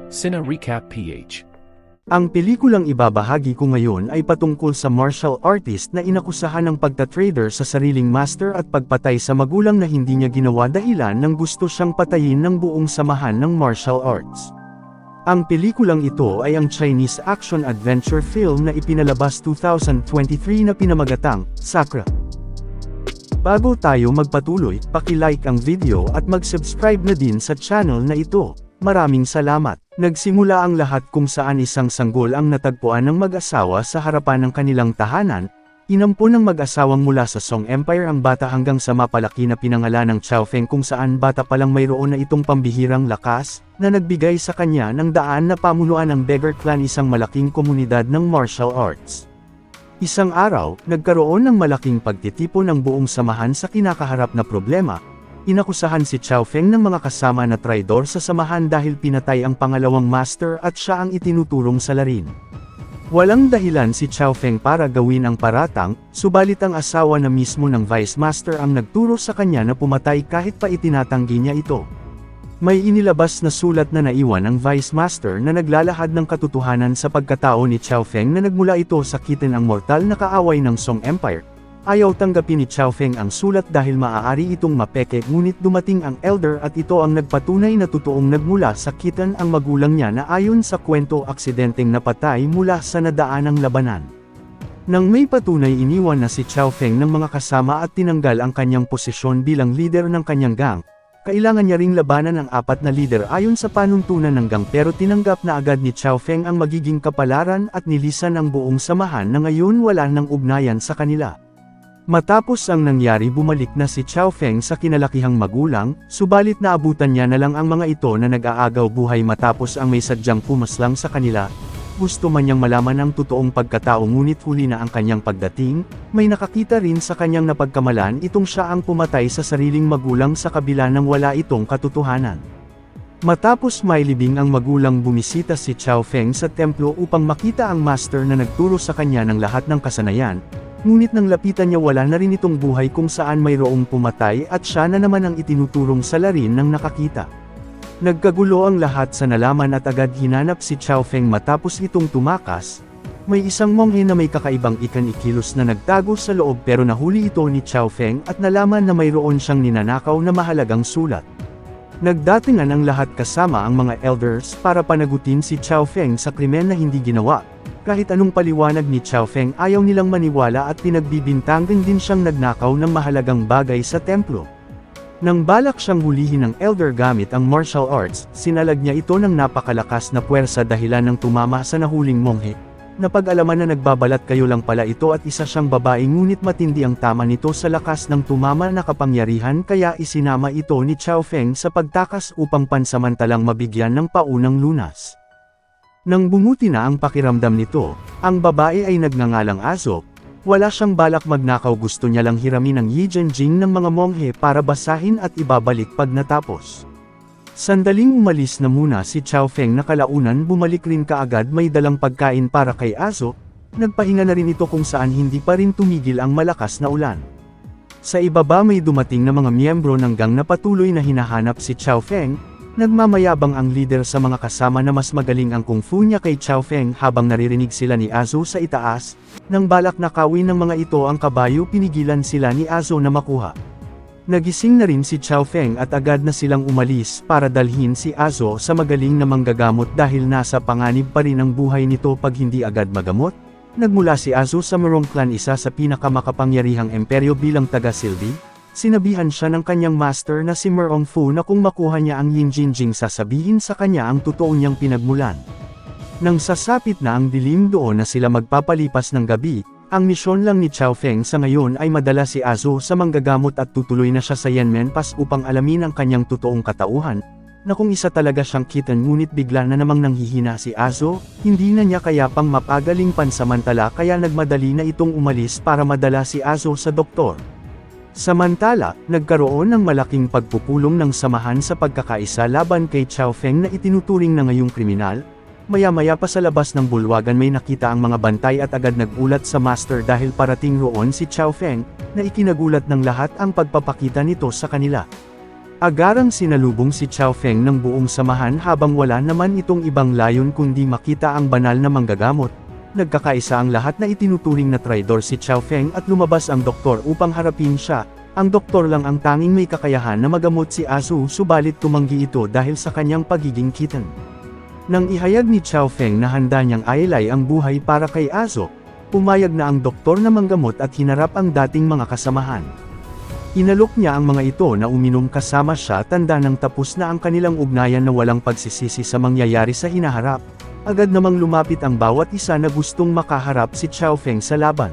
Cine Recap PH. Ang pelikulang ibabahagi ko ngayon ay patungkol sa martial artist na inakusahan ng pagtatrader sa sariling master at pagpatay sa magulang na hindi niya ginawa dahilan ng gusto siyang patayin ng buong samahan ng martial arts. Ang pelikulang ito ay ang Chinese action-adventure film na ipinalabas 2023 na pinamagatang Sakra. Bago tayo magpatuloy, paki-like ang video at mag-subscribe na din sa channel na ito. Maraming salamat. Nagsimula ang lahat kung saan isang sanggol ang natagpuan ng mag-asawa sa harapan ng kanilang tahanan. Inampon ng mag-asawang mula sa Song Empire ang bata hanggang sa mapalaki na pinangalan ng Chao Feng kung saan bata palang mayroon na itong pambihirang lakas, na nagbigay sa kanya ng daan na pamunuan ng Beggar Clan, isang malaking komunidad ng martial arts. Isang araw, nagkaroon ng malaking pagtitipon ng buong samahan sa kinakaharap na problema. Inakusahan si Chao Feng ng mga kasama na traidor sa samahan dahil pinatay ang pangalawang master at siya ang itinuturong salarin. Walang dahilan si Chao Feng para gawin ang paratang, subalit ang asawa na mismo ng Vice Master ang nagturo sa kanya na pumatay kahit pa itinatanggi niya ito. May inilabas na sulat na naiwan ang Vice Master na naglalahad ng katotohanan sa pagkatao ni Chao Feng na nagmula ito sa Kitten, ang mortal na kaaway ng Song Empire. Ayaw tanggapin ni Chao Feng ang sulat dahil maaari itong mapeke, ngunit dumating ang Elder at ito ang nagpatunay na totoong nagmula sa Kitten ang magulang niya na ayon sa kwento aksidenteng napatay mula sa nadaanang labanan. Nang may patunay, iniwan na si Chao Feng ng mga kasama at tinanggal ang kanyang posisyon bilang leader ng kanyang gang. Kailangan niya ring labanan ang 4 na leader ayon sa panuntunan ng gang, pero tinanggap na agad ni Chao Feng ang magiging kapalaran at nilisan ang buong samahan na ngayon wala nang ugnayan sa kanila. Matapos ang nangyari, bumalik na si Chao Feng sa kinalakihang magulang, subalit naabutan niya na lang ang mga ito na nag-aagaw buhay matapos ang may sadyang pumaslang sa kanila. Gusto man niyang malaman ang totoong pagkatao, ngunit huli na ang kanyang pagdating, may nakakita rin sa kanyang napagkamalan itong siya ang pumatay sa sariling magulang sa kabila ng wala itong katotohanan. Matapos mailibing ang magulang, bumisita si Chao Feng sa templo upang makita ang master na nagturo sa kanya ng lahat ng kasanayan. Ngunit nang lapitan niya, wala na rin itong buhay kung saan mayroong pumatay at siya na naman ang itinuturong salarin ng nakakita. Nagkagulo ang lahat sa nalaman at agad hinanap si Chao Feng matapos itong tumakas. May isang monghe na may kakaibang ikilos na nagtago sa loob, pero nahuli ito ni Chao Feng at nalaman na mayroon siyang ninanakaw na mahalagang sulat. Nagdatingan ang lahat kasama ang mga elders para panagutin si Chao Feng sa krimen na hindi ginawa. Kahit anong paliwanag ni Chao Feng, ayaw nilang maniwala at pinagbibintangan din siyang nagnakaw ng mahalagang bagay sa templo. Nang balak siyang hulihin ng elder gamit ang martial arts, sinalag niya ito ng napakalakas na puwersa dahilan ng tumama sa nahuling monghe. Napag-alaman na nagbabalat kayo lang pala ito at isa siyang babae, ngunit matindi ang tama nito sa lakas ng tumama na kapangyarihan, kaya isinama ito ni Chao Feng sa pagtakas upang pansamantalang mabigyan ng paunang lunas. Nang bumuti na ang pakiramdam nito, ang babae ay nagngangalang Azo. Wala siyang balak magnakaw, gusto niya lang hiramin ang Yi Jianjing ng mga monghe para basahin at ibabalik pag natapos. Sandaling umalis na muna si Chao Feng na kalaunan bumalik rin kaagad may dalang pagkain para kay Azo. Nagpahinga na rin ito kung saan hindi pa rin tumigil ang malakas na ulan. Sa ibaba may dumating na mga miyembro ng gang na patuloy na hinahanap si Chao Feng. Nagmamayabang ang leader sa mga kasama na mas magaling ang kung fu niya kay Chao Feng. Habang naririnig sila ni Azo sa itaas, nang balak nakawin ng mga ito ang kabayo, pinigilan sila ni Azo na makuha. Nagising na rin si Chao Feng at agad na silang umalis para dalhin si Azo sa magaling na manggagamot dahil nasa panganib pa rin ang buhay nito pag hindi agad magamot. Nagmula si Azo sa Merong Clan, isa sa pinakamakapangyarihang imperyo bilang taga-silbi. Sinabihan siya ng kanyang master na si Merong Fu na kung makuha niya ang Yin Jinjing, sasabihin sa kanya ang totoo niyang pinagmulan. Nang sasapit na ang dilim, doon na sila magpapalipas ng gabi. Ang misyon lang ni Chao Feng sa ngayon ay madala si Azo sa manggagamot at tutuloy na siya sa Yanmen Pass upang alamin ang kanyang totoong katauhan, na kung isa talaga siyang Kitten. Ngunit bigla na namang nanghihina si Azo, hindi na niya kaya pang mapagaling pansamantala, kaya nagmadali na itong umalis para madala si Azo sa doktor. Samantala, nagkaroon ng malaking pagpupulong ng samahan sa pagkakaisa laban kay Chao Feng na itinuturing na ngayong kriminal. Maya-maya pa sa labas ng bulwagan may nakita ang mga bantay at agad nagulat sa master dahil parating roon si Chao Feng, na ikinagulat ng lahat ang pagpapakita nito sa kanila. Agarang sinalubong si Chao Feng ng buong samahan habang wala naman itong ibang layon kundi makita ang banal na manggagamot. Nagkakaisa ang lahat na itinuturing na traidor si Chao Feng at lumabas ang doktor upang harapin siya. Ang doktor lang ang tanging may kakayahan na magamot si Azu, subalit tumanggi ito dahil sa kanyang pagiging kitten. Nang ihayag ni Chao Feng na handa niyang ailay ang buhay para kay Azu, pumayag na ang doktor na manggamot at hinarap ang dating mga kasamahan. Inalok niya ang mga ito na uminom kasama siya, tanda nang tapos na ang kanilang ugnayan na walang pagsisisi sa mangyayari sa hinaharap. Agad namang lumapit ang bawat isa na gustong makaharap si Chao Feng sa laban.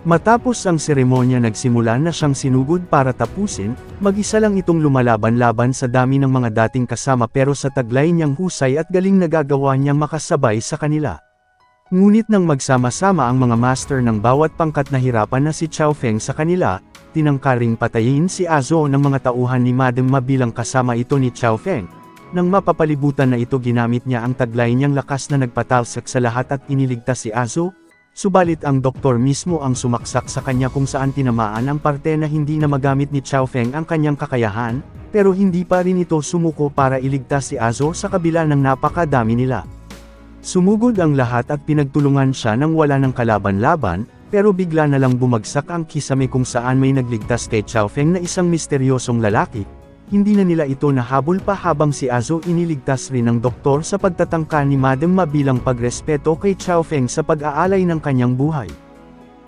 Matapos ang seremonya nagsimula na siyang sinugod para tapusin, mag-isa lang itong lumalaban-laban sa dami ng mga dating kasama pero sa taglay niyang husay at galing nagagawa niyang makasabay sa kanila. Ngunit nang magsama-sama ang mga master ng bawat pangkat na hirapan na si Chao Feng sa kanila, tinangkaring patayin si Azu ng mga tauhan ni Madam Ma bilang kasama ito ni Chao Feng. Nang mapapalibutan na ito, ginamit niya ang taglay niyang lakas na nagpatalsak sa lahat at iniligtas si Azu. Subalit ang doktor mismo ang sumaksak sa kanya kung saan tinamaan ang parte na hindi na magamit ni Chao Feng ang kanyang kakayahan, pero hindi pa rin ito sumuko para iligtas si Azu sa kabila ng napakadami nila. Sumugod ang lahat at pinagtulungan siya nang wala ng kalaban-laban, pero bigla na lang bumagsak ang kisame kung saan may nagligtas kay Chao Feng na isang misteryosong lalaki. Hindi na nila ito nahabol pa habang si Azu iniligtas rin ng doktor sa pagtatangka ni Madam Ma bilang pagrespeto kay Chao Feng sa pag-aalay ng kanyang buhay.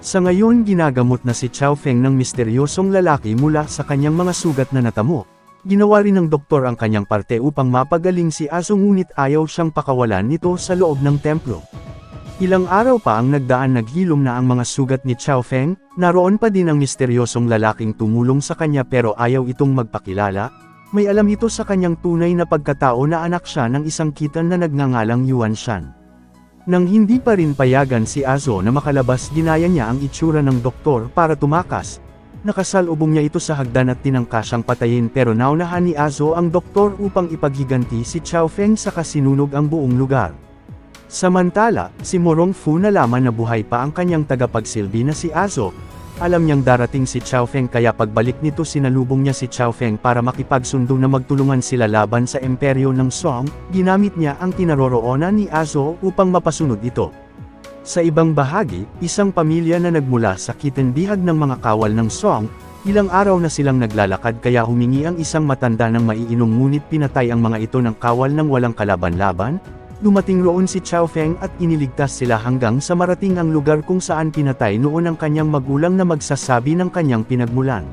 Sa ngayon ginagamot na si Chao Feng ng misteryosong lalaki mula sa kanyang mga sugat na natamo. Ginawa rin ng doktor ang kanyang parte upang mapagaling si Azu, ngunit ayaw siyang pakawalan nito sa loob ng templo. Ilang araw pa ang nagdaan, naghilom na ang mga sugat ni Chao Feng, naroon pa din ang misteryosong lalaking tumulong sa kanya pero ayaw itong magpakilala. May alam ito sa kanyang tunay na pagkatao na anak siya ng isang kitan na nagngangalang Yuan Shan. Nang hindi pa rin payagan si Azu na makalabas, ginaya niya ang itsura ng doktor para tumakas. Nakasalubong niya ito sa hagdan at tinangka siyang patayin pero naunahan ni Azu ang doktor upang ipaghiganti si Chao Feng, saka sinunog ang buong lugar. Samantala, si Morong Fu nalaman na buhay pa ang kanyang tagapagsilbi na si Azu. Alam niyang darating si Chao Feng kaya pagbalik nito sinalubong niya si Chao Feng para makipagsundo na magtulungan sila laban sa imperyo ng Song. Ginamit niya ang kinaroroonan ni Azu upang mapasunod ito. Sa ibang bahagi, isang pamilya na nagmula sa kitendihag ng mga kawal ng Song, ilang araw na silang naglalakad kaya humingi ang isang matanda ng maiinom, ngunit pinatay ang mga ito ng kawal ng walang kalaban-laban. Dumating roon si Chao Feng at iniligtas sila hanggang sa marating ang lugar kung saan pinatay noon ang kanyang magulang na magsasabi ng kanyang pinagmulan.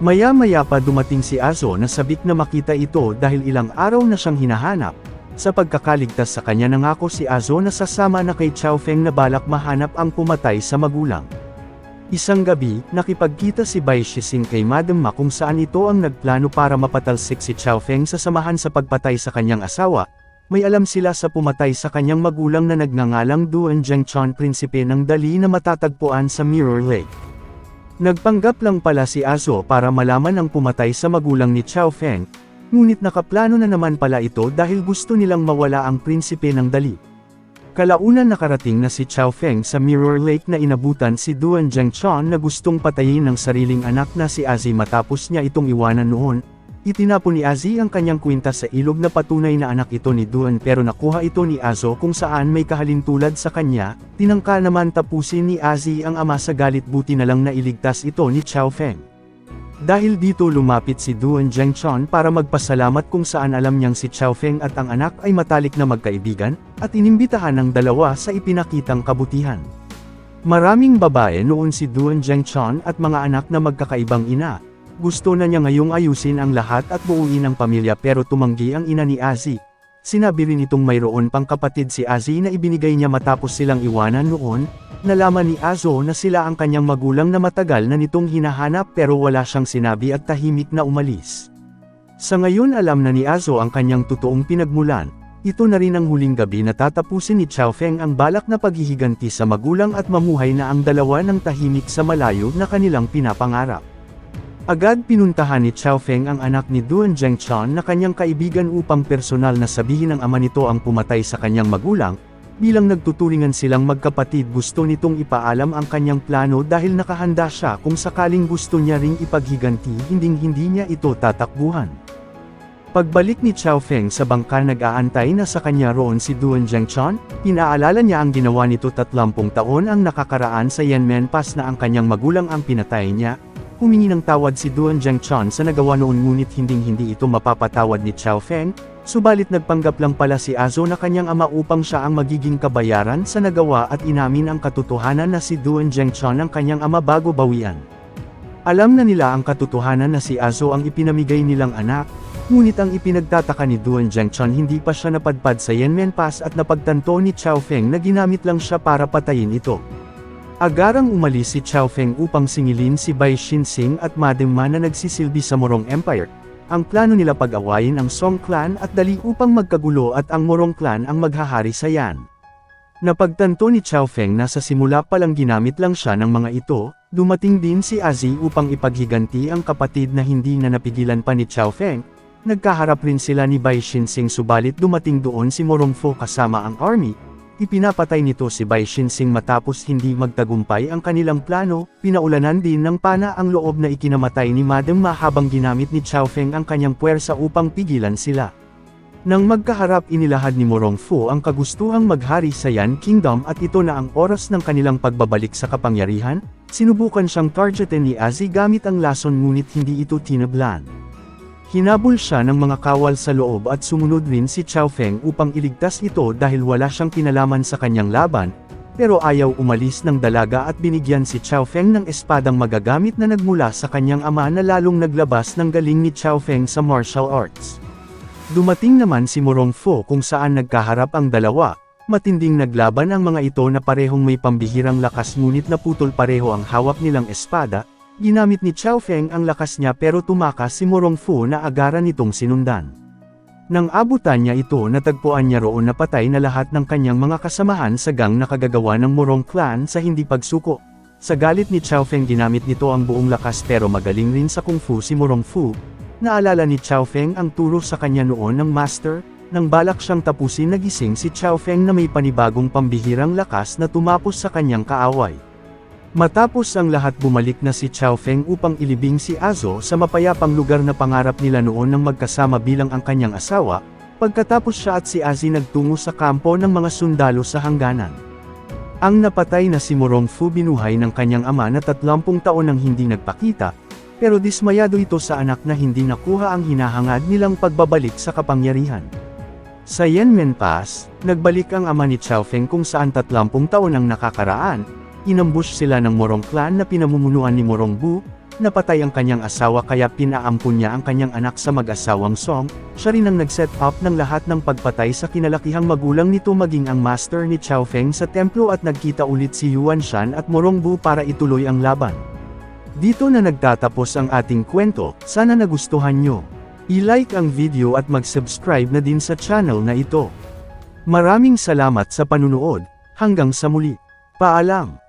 Maya-maya pa dumating si Azu na sabik na makita ito dahil ilang araw na siyang hinahanap. Sa pagkakaligtas sa kanya, nangako si Azu na sasama na kay Chao Feng na balak mahanap ang pumatay sa magulang. Isang gabi, nakipagkita si Bai Shixing kay Madam Ma kung saan ito ang nagplano para mapatalsik si Chao Feng sa samahan sa pagpatay sa kanyang asawa. May alam sila sa pumatay sa kanyang magulang na nagngangalang Duan Zhengchuan, prinsipe ng Dali na matatagpuan sa Mirror Lake. Nagpanggap lang pala si Azu para malaman ang pumatay sa magulang ni Chao Feng, ngunit nakaplano na naman pala ito dahil gusto nilang mawala ang prinsipe ng Dali. Kalaunan nakarating na si Chao Feng sa Mirror Lake na inabutan si Duan Zhengchuan na gustong patayin ng sariling anak na si Azi. Matapos niya itong iwanan noon, itinapon ni Azi ang kanyang kwintas sa ilog na patunay na anak ito ni Duan, pero nakuha ito ni Azu kung saan may kahalintulad sa kanya. Tinangka naman tapusin ni Azi ang ama, sa galit buti na lang nailigtas ito ni Chao Feng. Dahil dito lumapit si Duan Zhengchuan para magpasalamat kung saan alam niyang si Chao Feng at ang anak ay matalik na magkaibigan, at inimbitahan ng dalawa sa ipinakitang kabutihan. Maraming babae noon si Duan Zhengchuan at mga anak na magkakaibang ina. Gusto na niya ngayong ayusin ang lahat at buuin ang pamilya, pero tumanggi ang ina ni Azi. Sinabi rin itong mayroon pang kapatid si Azi na ibinigay niya matapos silang iwanan noon. Nalaman ni Azu na sila ang kanyang magulang na matagal na nitong hinahanap pero wala siyang sinabi at tahimik na umalis. Sa ngayon alam na ni Azu ang kanyang totoong pinagmulan. Ito na rin ang huling gabi na tatapusin ni Chao Feng ang balak na paghihiganti sa magulang at mamuhay na ang dalawa ng tahimik sa malayo na kanilang pinapangarap. Agad pinuntahan ni Chao Feng ang anak ni Duan Zhengchuan na kanyang kaibigan upang personal na sabihin ng ama nito ang pumatay sa kanyang magulang. Bilang nagtuturingan silang magkapatid, gusto nitong ipaalam ang kanyang plano dahil nakahanda siya kung sakaling gusto niya ring ipaghiganti, hindi niya ito tatakbuhan. Pagbalik ni Xiao Feng sa bangka, nag-aantay na sa kanya roon si Duan Zhengchan. Pinaalala niya ang ginawa nito 30 taon ang nakakaraan sa Yanmen Pass na ang kanyang magulang ang pinatay niya. Humingi ng tawad si Duan Zhengchan sa nagawa noon, ngunit hindi ito mapapatawad ni Xiao Feng. Subalit nagpanggap lang pala si Azo na kanyang ama upang siya ang magiging kabayaran sa nagawa at inamin ang katotohanan na si Duan Zhengchan ang kanyang ama bago bawian. Alam na nila ang katotohanan na si Azo ang ipinamigay nilang anak, ngunit ang ipinagtataka ni Duan Zhengchan, hindi pa siya napadpad sa Yanmen Pass at napagtanto ni Xiao Feng na ginamit lang siya para patayin ito. Agarang umalis si Xiao Feng upang singilin si Bai Xinxing at Madame Ma na nagsisilbi sa Morong Empire. Ang plano nila pag-awayin ang Song Clan at dali upang magkagulo at ang Morong Clan ang maghahari sa Yan. Napagtanto ni Xiao Feng na sa simula palang ginamit lang siya ng mga ito. Dumating din si Azi upang ipaghiganti ang kapatid na hindi na napigilan pa ni Xiao Feng. Nagkaharap rin sila ni Bai Xinxing, subalit dumating doon si Morong Fu kasama ang army. Ipinapatay nito si Bai Xinxing matapos hindi magtagumpay ang kanilang plano. Pinaulanan din ng pana ang loob na ikinamatay ni Madame Ma habang ginamit ni Xiao Feng ang kanyang puwersa upang pigilan sila. Nang magkaharap, inilahad ni Morong Fu ang kagustuhang maghari sa Yan Kingdom at ito na ang oras ng kanilang pagbabalik sa kapangyarihan. Sinubukan siyang targetin ni Azi gamit ang lason, ngunit hindi ito tinablan. Hinabol siya ng mga kawal sa loob at sumunod rin si Xiao Feng upang iligtas ito dahil wala siyang kinalaman sa kanyang laban, pero ayaw umalis ng dalaga at binigyan si Xiao Feng ng espadang magagamit na nagmula sa kanyang ama na lalong naglabas ng galing ni Xiao Feng sa martial arts. Dumating naman si Morong Fu kung saan nagkaharap ang dalawa. Matinding naglaban ang mga ito na parehong may pambihirang lakas, ngunit naputol pareho ang hawak nilang espada. Ginamit ni Xiao Feng ang lakas niya pero tumakas si Morong Fu na agaran nitong sinundan. Nang abutan niya ito, natagpuan niya roon na patay na lahat ng kanyang mga kasamahan sa gang na kagagawa ng Morong Clan sa hindi pagsuko. Sa galit ni Xiao Feng, ginamit nito ang buong lakas, pero magaling rin sa kung fu si Morong Fu. Naalala ni Xiao Feng ang turo sa kanya noon ng master. Nang balak siyang tapusin, nagising si Xiao Feng na may panibagong pambihirang lakas na tumapos sa kanyang kaaway. Matapos ang lahat, bumalik na si Xiao Feng upang ilibing si Azo sa mapayapang lugar na pangarap nila noon ng magkasama bilang ang kanyang asawa. Pagkatapos, siya at si Azi nagtungo sa kampo ng mga sundalo sa hangganan. Ang napatay na si Morong Fu binuhay ng kanyang ama na 30 taon nang hindi nagpakita, pero dismayado ito sa anak na hindi nakuha ang hinahangad nilang pagbabalik sa kapangyarihan. Sa Yanmen Pass, nagbalik ang ama ni Xiao Feng kung saan 30 taon ang nakakaraan. Inambush sila ng Morong Clan na pinamumunuan ni Morong Bu. Napatay ang kanyang asawa kaya pinaampun niya ang kanyang anak sa mag-asawang Song. Siya rin ang nag-set up ng lahat ng pagpatay sa kinalakihang magulang nito, maging ang master ni Xiao Feng sa templo, at nagkita ulit si Yuan Shan at Morong Bu para ituloy ang laban. Dito na nagtatapos ang ating kwento. Sana nagustuhan nyo. I-like ang video at mag-subscribe na din sa channel na ito. Maraming salamat sa panunood. Hanggang sa muli. Paalam.